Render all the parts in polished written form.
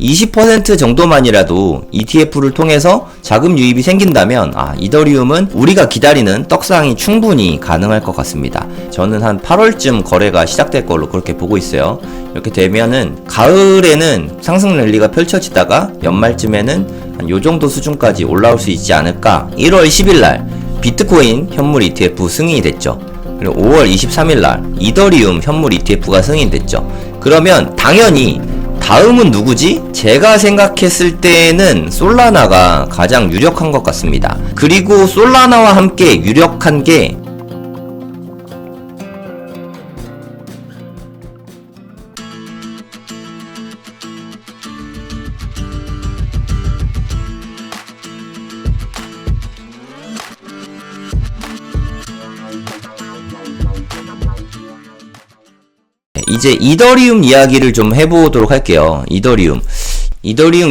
20% 정도만이라도 ETF를 통해서 자금 유입이 생긴다면 이더리움은 우리가 기다리는 떡상이 충분히 가능할 것 같습니다. 저는 한 8월쯤 거래가 시작될 걸로 그렇게 보고 있어요. 이렇게 되면은 가을에는 상승 랠리가 펼쳐지다가 연말쯤에는 한 요정도 수준까지 올라올 수 있지 않을까. 1월 10일날 비트코인 현물 ETF 승인이 됐죠. 그리고 5월 23일날 이더리움 현물 ETF가 승인됐죠. 그러면 당연히 다음은 누구지? 제가 생각했을 때는 솔라나가 가장 유력한 것 같습니다. 그리고 솔라나와 함께 유력한 게 이제 이더리움 이야기를 좀 해보도록 할게요. 이더리움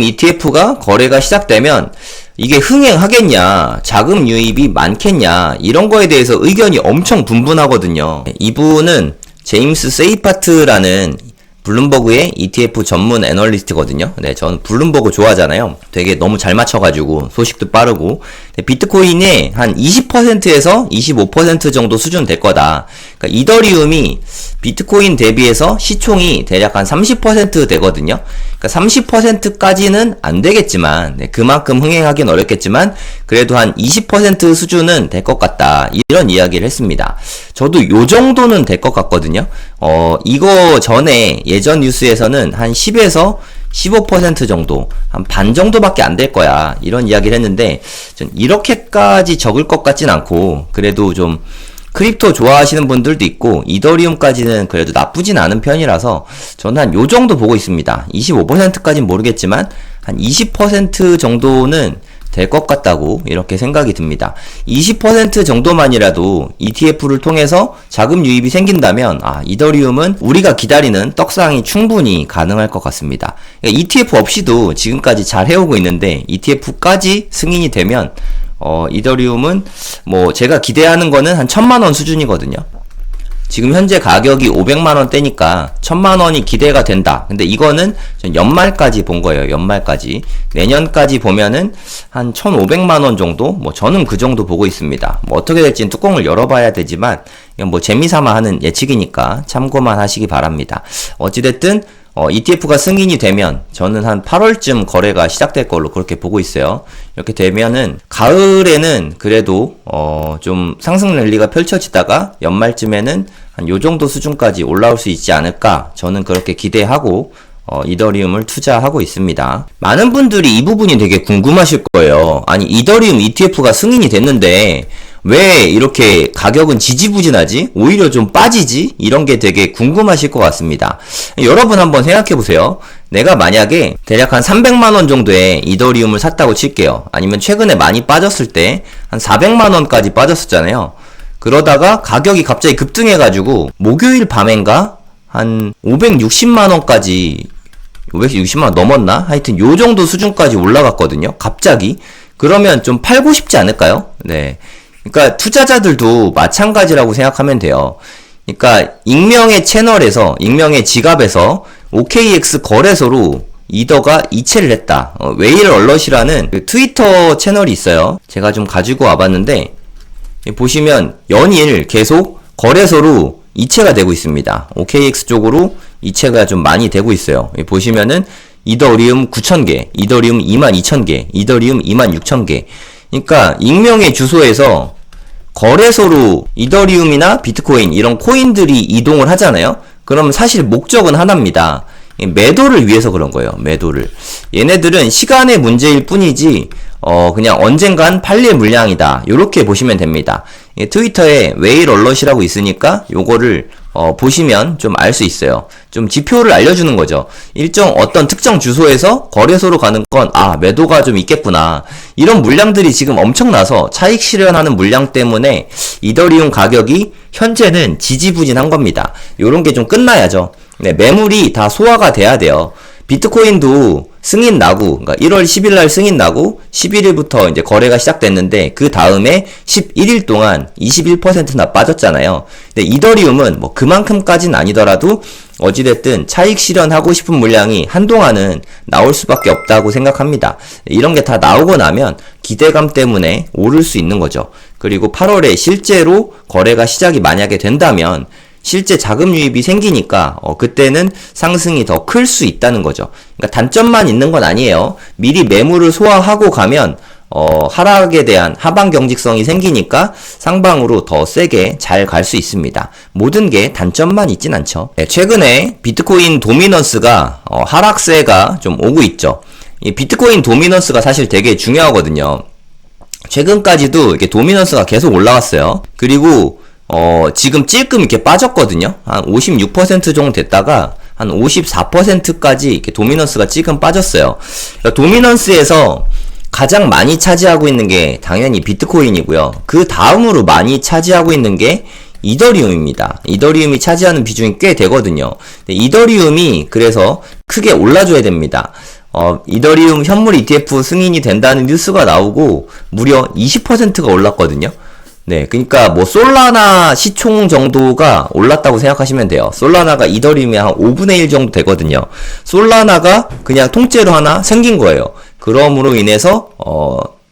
ETF가 거래가 시작되면 이게 흥행하겠냐, 자금 유입이 많겠냐, 이런 거에 대해서 의견이 엄청 분분하거든요. 이분은 제임스 세이파트라는 블룸버그의 ETF 전문 애널리스트거든요. 네, 저는 블룸버그 좋아하잖아요. 되게 너무 잘 맞춰가지고 소식도 빠르고. 비트코인의 한 20%에서 25% 정도 수준 될 거다. 그러니까 이더리움이 비트코인 대비해서 시총이 대략 한 30% 되거든요. 그러니까 30%까지는 안 되겠지만, 그만큼 흥행하기는 어렵겠지만, 그래도 한 20% 수준은 될 것 같다. 이런 이야기를 했습니다. 저도 요 정도는 될 것 같거든요. 이거 전에 예전 뉴스에서는 한 10에서 15% 정도, 한 반 정도밖에 안 될 거야. 이런 이야기를 했는데, 전 이렇게까지 적을 것 같진 않고, 그래도 좀, 크립토 좋아하시는 분들도 있고, 이더리움까지는 그래도 나쁘진 않은 편이라서, 저는 한 요 정도 보고 있습니다. 25%까지는 모르겠지만, 한 20% 정도는 될 것 같다고 이렇게 생각이 듭니다. 20% 정도만이라도 ETF를 통해서 자금 유입이 생긴다면 이더리움은 우리가 기다리는 떡상이 충분히 가능할 것 같습니다. 그러니까 ETF 없이도 지금까지 잘 해오고 있는데 ETF까지 승인이 되면 이더리움은 뭐 제가 기대하는 거는 한 1000만원 수준이거든요. 지금 현재 가격이 500만원대니까 1000만원이 기대가 된다. 근데 이거는 연말까지 본 거예요. 연말까지. 내년까지 보면은 한 1500만원 정도? 뭐 저는 그 정도 보고 있습니다. 뭐 어떻게 될지는 뚜껑을 열어봐야 되지만 이건 뭐 재미삼아 하는 예측이니까 참고만 하시기 바랍니다. 어찌됐든 ETF가 승인이 되면 저는 한 8월쯤 거래가 시작될 걸로 그렇게 보고 있어요. 이렇게 되면은 가을에는 그래도 좀 상승 랠리가 펼쳐지다가 연말쯤에는 한 요정도 수준까지 올라올 수 있지 않을까, 저는 그렇게 기대하고 이더리움을 투자하고 있습니다. 많은 분들이 이 부분이 되게 궁금하실 거예요. 아니, 이더리움 ETF가 승인이 됐는데 왜 이렇게 가격은 지지부진하지? 오히려 좀 빠지지? 이런 게 되게 궁금하실 것 같습니다. 여러분 한번 생각해보세요. 내가 만약에 대략 한 300만원 정도의 이더리움을 샀다고 칠게요. 아니면 최근에 많이 빠졌을 때 한 400만원까지 빠졌었잖아요. 그러다가 가격이 갑자기 급등해가지고 목요일 밤엔가 한 560만원까지 560만원 넘었나? 하여튼 요 정도 수준까지 올라갔거든요. 갑자기. 그러면 좀 팔고 싶지 않을까요? 네. 그러니까 투자자들도 마찬가지라고 생각하면 돼요. 그러니까 익명의 채널에서, 익명의 지갑에서 OKX 거래소로 이더가 이체를 했다. 웨일 얼럿이라는 그 트위터 채널이 있어요. 제가 좀 가지고 와봤는데 보시면 연일 계속 거래소로 이체가 되고 있습니다. OKX 쪽으로 이체가 좀 많이 되고 있어요. 보시면은 이더리움 9,000개, 이더리움 22,000개, 이더리움 26,000개. 그러니까 익명의 주소에서 거래소로 이더리움이나 비트코인 이런 코인들이 이동을 하잖아요. 그러면 사실 목적은 하나입니다. 매도를 위해서 그런 거예요. 매도를. 얘네들은 시간의 문제일 뿐이지 그냥 언젠간 팔릴 물량이다. 요렇게 보시면 됩니다. 트위터에 웨일 얼럿이라고 있으니까 요거를 보시면 좀 알 수 있어요. 좀 지표를 알려주는 거죠. 일정 어떤 특정 주소에서 거래소로 가는 건 매도가 좀 있겠구나. 이런 물량들이 지금 엄청나서 차익 실현하는 물량 때문에 이더리움 가격이 현재는 지지부진한 겁니다. 요런 게 좀 끝나야죠. 네, 매물이 다 소화가 돼야 돼요. 비트코인도 승인 나고, 그러니까 1월 10일 날 승인 나고 11일부터 이제 거래가 시작됐는데 그 다음에 11일 동안 21%나 빠졌잖아요. 근데 이더리움은 뭐 그만큼까지는 아니더라도 어찌됐든 차익 실현하고 싶은 물량이 한동안은 나올 수밖에 없다고 생각합니다. 이런 게 다 나오고 나면 기대감 때문에 오를 수 있는 거죠. 그리고 8월에 실제로 거래가 시작이 만약에 된다면 실제 자금 유입이 생기니까 그때는 상승이 더 클 수 있다는 거죠. 그러니까 단점만 있는 건 아니에요. 미리 매물을 소화하고 가면 하락에 대한 하방 경직성이 생기니까 상방으로 더 세게 잘 갈 수 있습니다. 모든 게 단점만 있진 않죠. 네, 최근에 비트코인 도미넌스가 하락세가 좀 오고 있죠. 이 비트코인 도미넌스가 사실 되게 중요하거든요. 최근까지도 이렇게 도미넌스가 계속 올라왔어요. 그리고 지금 찔끔 이렇게 빠졌거든요. 한 56% 정도 됐다가 한 54%까지 이렇게 도미넌스가 찔끔 빠졌어요. 그러니까 도미넌스에서 가장 많이 차지하고 있는 게 당연히 비트코인이고요. 그 다음으로 많이 차지하고 있는 게 이더리움입니다. 이더리움이 차지하는 비중이 꽤 되거든요. 이더리움이 그래서 크게 올라줘야 됩니다. 이더리움 현물 ETF 승인이 된다는 뉴스가 나오고 무려 20%가 올랐거든요. 네, 그러니까 뭐 솔라나 시총 정도가 올랐다고 생각하시면 돼요. 솔라나가 이더리움의 한 5분의 1 정도 되거든요. 솔라나가 그냥 통째로 하나 생긴 거예요. 그럼으로 인해서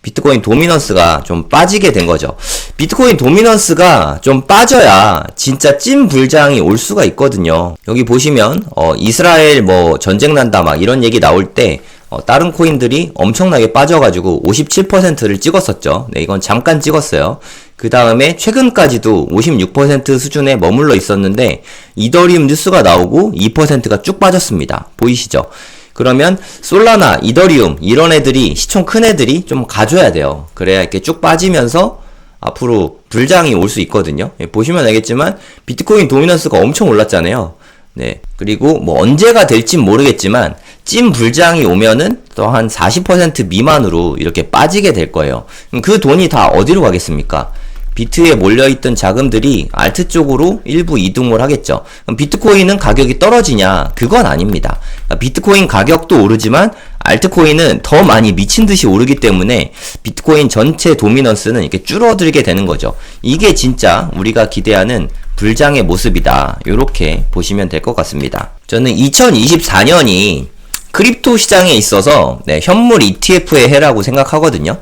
비트코인 도미넌스가 좀 빠지게 된 거죠. 비트코인 도미넌스가 좀 빠져야 진짜 찐 불장이 올 수가 있거든요. 여기 보시면 이스라엘 뭐 전쟁 난다 막 이런 얘기 나올 때 다른 코인들이 엄청나게 빠져가지고 57%를 찍었었죠. 네, 이건 잠깐 찍었어요. 그 다음에 최근까지도 56% 수준에 머물러 있었는데 이더리움 뉴스가 나오고 2%가 쭉 빠졌습니다. 보이시죠? 그러면 솔라나, 이더리움 이런 애들이 시총 큰 애들이 좀 가져야 돼요. 그래야 이렇게 쭉 빠지면서 앞으로 불장이 올 수 있거든요. 예, 보시면 알겠지만 비트코인 도미넌스가 엄청 올랐잖아요. 네. 그리고 뭐 언제가 될진 모르겠지만 찐 불장이 오면은 또 한 40% 미만으로 이렇게 빠지게 될 거예요. 그럼 그 돈이 다 어디로 가겠습니까? 비트에 몰려있던 자금들이 알트 쪽으로 일부 이동을 하겠죠. 그럼 비트코인은 가격이 떨어지냐? 그건 아닙니다. 그러니까 비트코인 가격도 오르지만 알트코인은 더 많이 미친 듯이 오르기 때문에 비트코인 전체 도미넌스는 이렇게 줄어들게 되는 거죠. 이게 진짜 우리가 기대하는 불장의 모습이다. 요렇게 보시면 될 것 같습니다. 저는 2024년이 크립토 시장에 있어서 현물 ETF의 해라고 생각하거든요.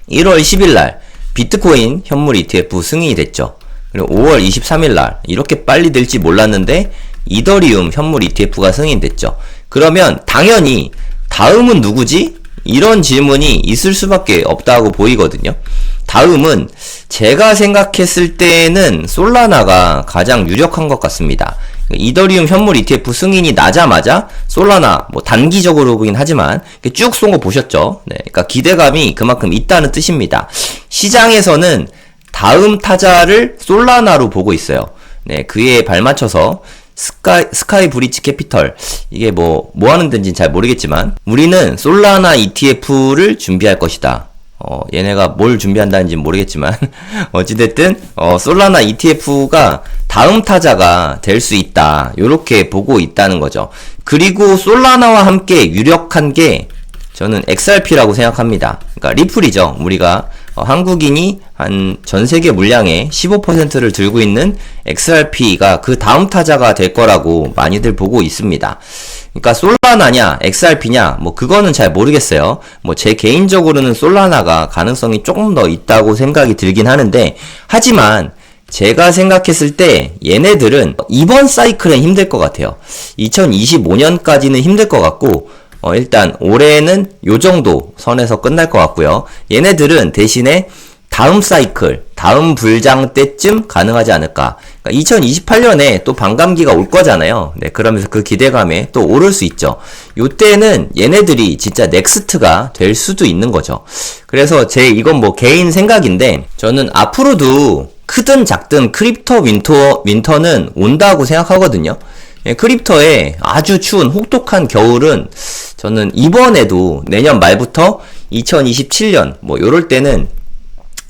1월 10일 날 비트코인 현물 ETF 승인이 됐죠. 그리고 5월 23일 날 이렇게 빨리 될지 몰랐는데 이더리움 현물 ETF가 승인됐죠. 그러면 당연히 다음은 누구지? 이런 질문이 있을 수밖에 없다고 보이거든요. 다음은 제가 생각했을 때는 솔라나가 가장 유력한 것 같습니다. 이더리움 현물 ETF 승인이 나자마자 솔라나 뭐 단기적으로긴 하지만 쭉 쏜 거 보셨죠? 네, 그러니까 기대감이 그만큼 있다는 뜻입니다. 시장에서는 다음 타자를 솔라나로 보고 있어요. 네, 그에 발맞춰서 스카이 브리지 캐피털 이게 뭐 하는 데인지는 잘 모르겠지만 우리는 솔라나 ETF를 준비할 것이다. 얘네가 뭘 준비한다는지는 모르겠지만 어찌됐든 솔라나 ETF가 다음 타자가 될 수 있다. 요렇게 보고 있다는 거죠. 그리고 솔라나와 함께 유력한 게 저는 XRP라고 생각합니다. 그러니까 리플이죠. 우리가 한국인이 한 전 세계 물량의 15%를 들고 있는 XRP가 그 다음 타자가 될 거라고 많이들 보고 있습니다. 그러니까 솔라나냐 XRP냐 뭐 그거는 잘 모르겠어요. 뭐 제 개인적으로는 솔라나가 가능성이 조금 더 있다고 생각이 들긴 하는데 하지만 제가 생각했을 때 얘네들은 이번 사이클은 힘들 것 같아요. 2025년까지는 힘들 것 같고 일단 올해는 요 정도 선에서 끝날 것 같고요. 얘네들은 대신에 다음 사이클, 다음 불장 때쯤 가능하지 않을까. 그러니까 2028년에 또 반감기가 올 거잖아요. 네, 그러면서 그 기대감에 또 오를 수 있죠. 요때는 얘네들이 진짜 넥스트가 될 수도 있는 거죠. 그래서 이건 뭐 개인 생각인데 저는 앞으로도 크든 작든 크립토 윈터는 온다고 생각하거든요. 예, 크립토의 아주 추운 혹독한 겨울은 저는 이번에도 내년 말부터 2027년 뭐 요럴 때는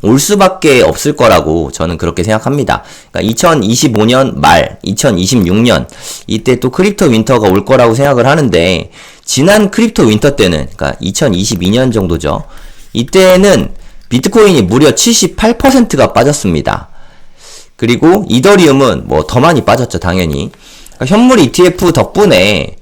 올 수밖에 없을 거라고 저는 그렇게 생각합니다. 그러니까 2025년 말, 2026년 이때 또 크립토 윈터가 올 거라고 생각을 하는데 지난 크립토 윈터 때는 그러니까 2022년 정도죠. 이때는 비트코인이 무려 78%가 빠졌습니다. 그리고 이더리움은 뭐 더 많이 빠졌죠, 당연히. 그러니까 현물 ETF 덕분에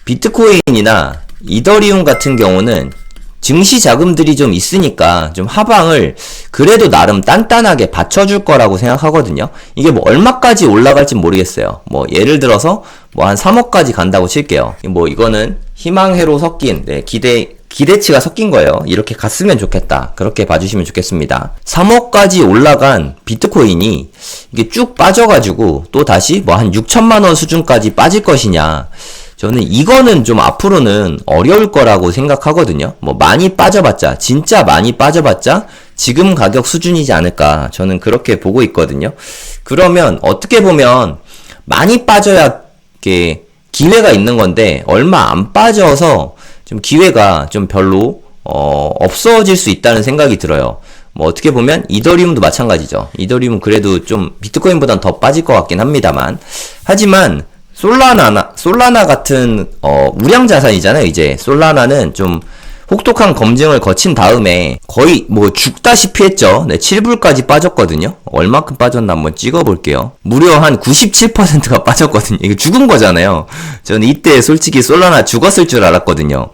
비트코인이나 이더리움 같은 경우는 증시 자금들이 좀 있으니까 좀 하방을 그래도 나름 단단하게 받쳐줄 거라고 생각하거든요. 이게 뭐 얼마까지 올라갈지 모르겠어요. 뭐 예를 들어서 뭐 한 3억까지 간다고 칠게요. 뭐 이거는 희망회로 섞인 기대치가 섞인 거예요. 이렇게 갔으면 좋겠다. 그렇게 봐주시면 좋겠습니다. 3억까지 올라간 비트코인이 이게 쭉 빠져가지고 또 다시 뭐 한 6천만 원 수준까지 빠질 것이냐. 저는 이거는 좀 앞으로는 어려울 거라고 생각하거든요. 뭐 많이 빠져봤자, 진짜 많이 빠져봤자 지금 가격 수준이지 않을까. 저는 그렇게 보고 있거든요. 그러면 어떻게 보면 많이 빠져야 이렇게 기회가 있는 건데 얼마 안 빠져서 좀 기회가 좀 별로 없어질 수 있다는 생각이 들어요. 뭐 어떻게 보면 이더리움도 마찬가지죠. 이더리움은 그래도 좀 비트코인보단 더 빠질 것 같긴 합니다만, 하지만 솔라나 같은 우량 자산이잖아요. 이제 솔라나는 좀 혹독한 검증을 거친 다음에 거의 뭐 죽다시피 했죠. 네, 7불까지 빠졌거든요. 얼마큼 빠졌나 한번 찍어볼게요. 무려 한 97%가 빠졌거든요. 이거 죽은 거잖아요. 저는 이때 솔직히 솔라나 죽었을 줄 알았거든요.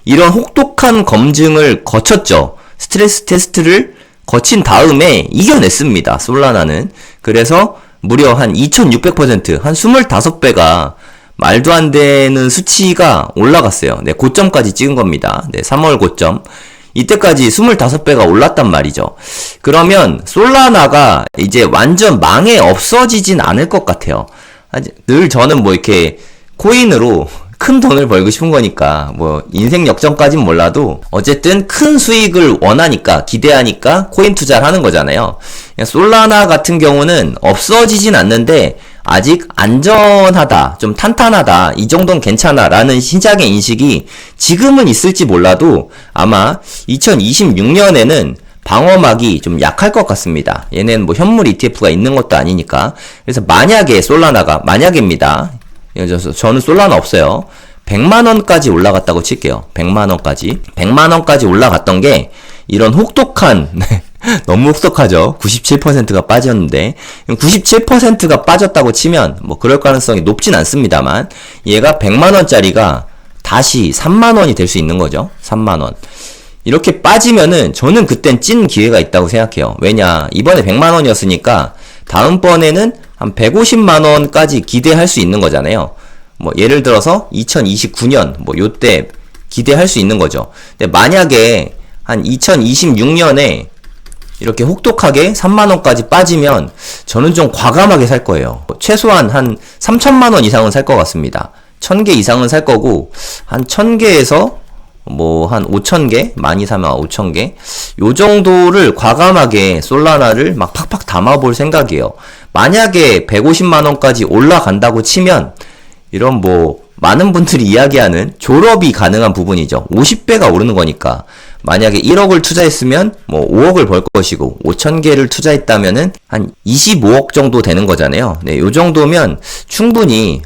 이런 혹독한 검증을 거쳤죠. 스트레스 테스트를 거친 다음에 이겨냈습니다. 솔라나는. 그래서 무려 한 2600%, 한 25배가 말도 안 되는 수치가 올라갔어요. 네, 고점까지 찍은 겁니다. 네, 3월 고점. 이때까지 25배가 올랐단 말이죠. 그러면 솔라나가 이제 완전 망해 없어지진 않을 것 같아요. 늘 저는 뭐 이렇게 코인으로 큰 돈을 벌고 싶은 거니까 뭐 인생 역전까진 몰라도 어쨌든 큰 수익을 원하니까 기대하니까 코인 투자를 하는 거잖아요. 솔라나 같은 경우는 없어지진 않는데 아직 안전하다, 좀 탄탄하다, 이 정도는 괜찮아 라는 시장의 인식이 지금은 있을지 몰라도 아마 2026년에는 방어막이 좀 약할 것 같습니다. 얘네는 뭐 현물 ETF가 있는 것도 아니니까. 그래서 만약에 솔라나가, 만약입니다. 저는 솔라나 없어요. 100만원까지 올라갔다고 칠게요. 100만원까지. 100만원까지 올라갔던 게 이런 혹독한 너무 혹독하죠. 97%가 빠졌는데 97%가 빠졌다고 치면 뭐 그럴 가능성이 높진 않습니다만 얘가 100만원짜리가 다시 3만원이 될 수 있는 거죠. 3만원. 이렇게 빠지면은 저는 그땐 찐 기회가 있다고 생각해요. 왜냐, 이번에 100만원이었으니까 다음번에는 한 150만원까지 기대할 수 있는 거잖아요. 뭐 예를 들어서 2029년 뭐 요때 기대할 수 있는 거죠. 근데 만약에 한 2026년에 이렇게 혹독하게 3만원까지 빠지면 저는 좀 과감하게 살 거예요. 최소한 한 3천만원 이상은 살 것 같습니다. 1000개 이상은 살 거고 한 1000개에서 뭐 한 5000개? 많이 사면 5000개? 요 정도를 과감하게 솔라나를 막 팍팍 담아볼 생각이에요. 만약에 150만원까지 올라간다고 치면 이런 뭐 많은 분들이 이야기하는 졸업이 가능한 부분이죠. 50배가 오르는 거니까. 만약에 1억을 투자했으면 뭐 5억을 벌 것이고 5,000개를 투자했다면은 한 25억 정도 되는 거잖아요. 네, 요 정도면 충분히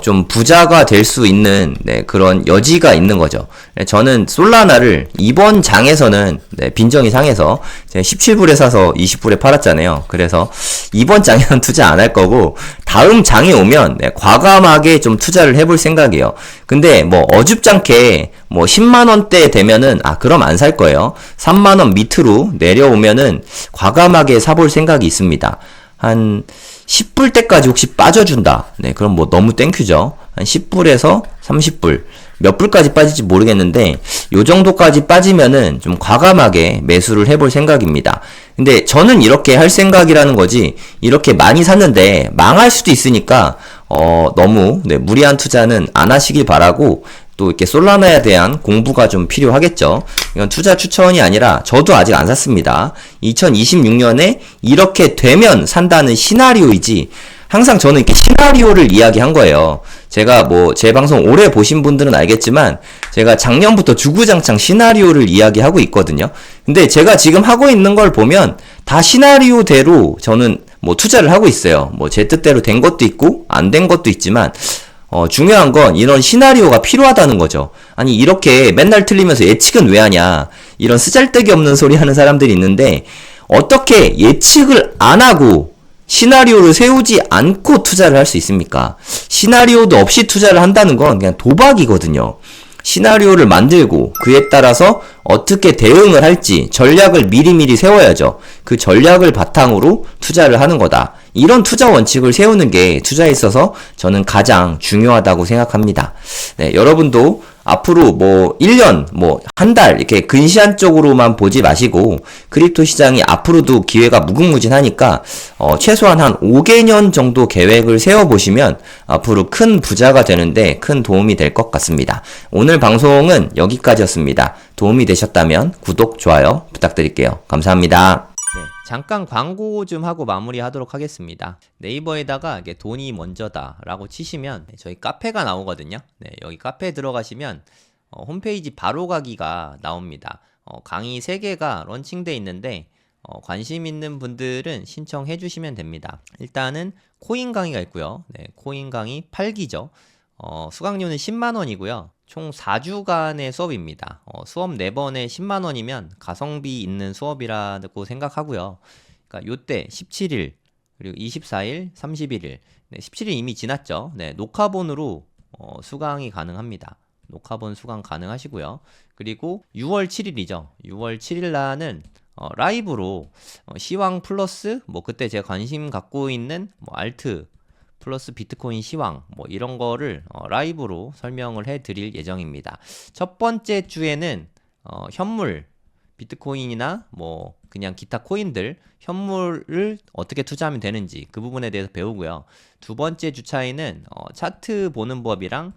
좀 부자가 될 수 있는 그런 여지가 있는 거죠. 네, 저는 솔라나를 이번 장에서는 빈정이 상해서 17불에 사서 20불에 팔았잖아요. 그래서 이번 장에는 투자 안 할 거고 다음 장에 오면 과감하게 좀 투자를 해볼 생각이에요. 근데 뭐 어줍잖게 뭐 10만원대 되면은 그럼 안 살 거예요. 3만원 밑으로 내려오면은 과감하게 사볼 생각이 있습니다. 한 10불 때까지 혹시 빠져준다. 네, 그럼 뭐 너무 땡큐죠. 한 10불에서 30불. 몇 불까지 빠질지 모르겠는데 요 정도까지 빠지면은 좀 과감하게 매수를 해볼 생각입니다. 근데 저는 이렇게 할 생각이라는 거지 이렇게 많이 샀는데 망할 수도 있으니까 너무 무리한 투자는 안 하시길 바라고, 또 이렇게 솔라나에 대한 공부가 좀 필요하겠죠. 이건 투자 추천이 아니라 저도 아직 안 샀습니다. 2026년에 이렇게 되면 산다는 시나리오이지 항상 저는 이렇게 시나리오를 이야기한 거예요. 제가 뭐 제 방송 오래 보신 분들은 알겠지만 제가 작년부터 주구장창 시나리오를 이야기하고 있거든요. 근데 제가 지금 하고 있는 걸 보면 다 시나리오대로 저는 뭐 투자를 하고 있어요. 뭐 제 뜻대로 된 것도 있고 안 된 것도 있지만 중요한 건 이런 시나리오가 필요하다는 거죠. 아니 이렇게 맨날 틀리면서 예측은 왜 하냐, 이런 쓰잘데기 없는 소리 하는 사람들이 있는데, 어떻게 예측을 안 하고 시나리오를 세우지 않고 투자를 할 수 있습니까? 시나리오도 없이 투자를 한다는 건 그냥 도박이거든요. 시나리오를 만들고 그에 따라서 어떻게 대응을 할지 전략을 미리미리 세워야죠. 그 전략을 바탕으로 투자를 하는 거다. 이런 투자 원칙을 세우는 게 투자에 있어서 저는 가장 중요하다고 생각합니다. 네, 여러분도 앞으로 뭐 1년, 뭐 한 달 이렇게 근시안적으로만 보지 마시고 크립토 시장이 앞으로도 기회가 무궁무진하니까 최소한 한 5개년 정도 계획을 세워보시면 앞으로 큰 부자가 되는데 큰 도움이 될 것 같습니다. 오늘 방송은 여기까지였습니다. 도움이 되셨다면 구독, 좋아요 부탁드릴게요. 감사합니다. 네, 잠깐 광고 좀 하고 마무리하도록 하겠습니다. 네이버에다가 이게 돈이 먼저다 라고 치시면 저희 카페가 나오거든요. 네, 여기 카페에 들어가시면 홈페이지 바로 가기가 나옵니다. 강의 3개가 런칭돼 있는데 관심 있는 분들은 신청해 주시면 됩니다. 일단은 코인 강의가 있고요. 네, 코인 강의 8기죠. 수강료는 10만원이고요. 총 4주간의 수업입니다. 수업 4번에 10만원이면 가성비 있는 수업이라고 생각하고요. 그러니까 요때 17일, 그리고 24일, 31일, 네, 17일 이미 지났죠. 네, 녹화본으로 수강이 가능합니다. 녹화본 수강 가능하시고요. 그리고 6월 7일이죠. 6월 7일 날은 라이브로 시황 플러스 뭐 그때 제가 관심 갖고 있는 뭐 알트 플러스 비트코인 시황 뭐 이런 거를 라이브로 설명을 해 드릴 예정입니다. 첫 번째 주에는 현물 비트코인이나 뭐 그냥 기타 코인들 현물을 어떻게 투자하면 되는지 그 부분에 대해서 배우고요. 두 번째 주차에는 차트 보는 법이랑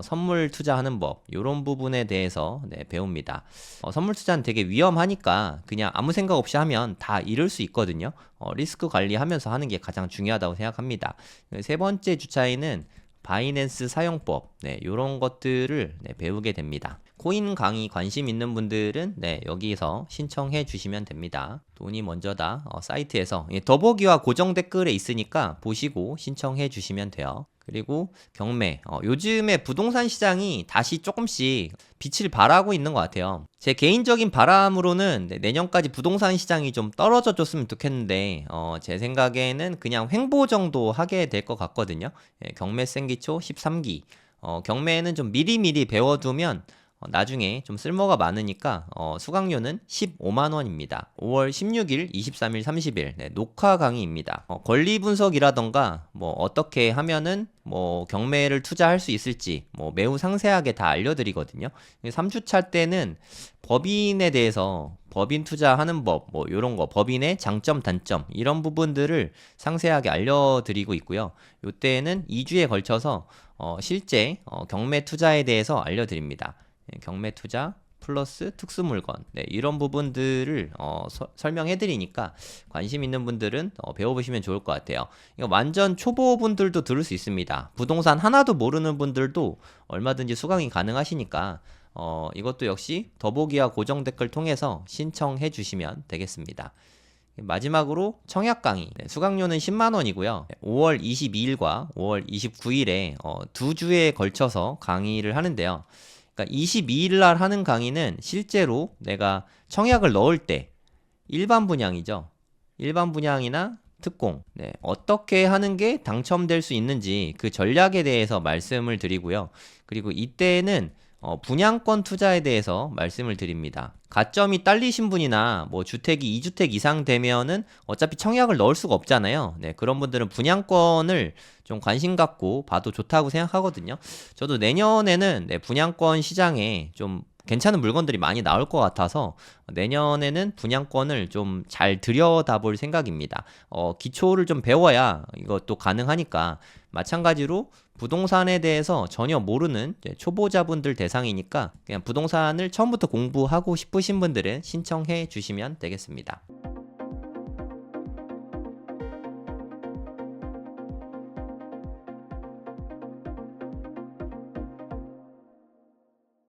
선물 투자하는 법 이런 부분에 대해서 배웁니다. 선물 투자는 되게 위험하니까 그냥 아무 생각 없이 하면 다 잃을 수 있거든요. 리스크 관리하면서 하는 게 가장 중요하다고 생각합니다. 세 번째 주차에는 바이낸스 사용법 이런 것들을 배우게 됩니다. 코인 강의 관심 있는 분들은 여기서 신청해 주시면 됩니다. 돈이 먼저다 사이트에서 더보기와 고정 댓글에 있으니까 보시고 신청해 주시면 돼요. 그리고 경매, 요즘에 부동산 시장이 다시 조금씩 빛을 발하고 있는 것 같아요. 제 개인적인 바람으로는 내년까지 부동산 시장이 좀 떨어져 줬으면 좋겠는데 제 생각에는 그냥 횡보 정도 하게 될 것 같거든요. 경매센 기초 13기 경매는 좀 미리미리 배워두면 나중에 좀 쓸모가 많으니까 수강료는 15만원입니다. 5월 16일, 23일, 30일 녹화 강의입니다. 권리 분석이라던가 뭐 어떻게 하면은 뭐 경매를 투자할 수 있을지 뭐 매우 상세하게 다 알려드리거든요. 3주차 때는 법인에 대해서 법인 투자하는 법 뭐 이런 거 법인의 장점 단점 이런 부분들을 상세하게 알려드리고 있고요. 이때는 2주에 걸쳐서 실제 경매 투자에 대해서 알려드립니다. 경매 투자 플러스 특수 물건 이런 부분들을 설명해 드리니까 관심 있는 분들은 배워보시면 좋을 것 같아요. 이거 완전 초보분들도 들을 수 있습니다. 부동산 하나도 모르는 분들도 얼마든지 수강이 가능하시니까 이것도 역시 더보기와 고정 댓글 통해서 신청해 주시면 되겠습니다. 마지막으로 청약 강의 수강료는 10만원이고요 5월 22일과 5월 29일에 2주에 걸쳐서 강의를 하는데요. 그러니까 22일 날 하는 강의는 실제로 내가 청약을 넣을 때 일반 분양이죠. 일반 분양이나 특공 어떻게 하는 게 당첨될 수 있는지 그 전략에 대해서 말씀을 드리고요. 그리고 이때는 분양권 투자에 대해서 말씀을 드립니다. 가점이 딸리신 분이나 뭐 주택이 2주택 이상 되면은 어차피 청약을 넣을 수가 없잖아요. 그런 분들은 분양권을 좀 관심 갖고 봐도 좋다고 생각하거든요. 저도 내년에는 분양권 시장에 좀 괜찮은 물건들이 많이 나올 것 같아서 내년에는 분양권을 좀 잘 들여다볼 생각입니다. 기초를 좀 배워야 이것도 가능하니까 마찬가지로 부동산에 대해서 전혀 모르는 초보자분들 대상이니까 그냥 부동산을 처음부터 공부하고 싶으신 분들은 신청해 주시면 되겠습니다.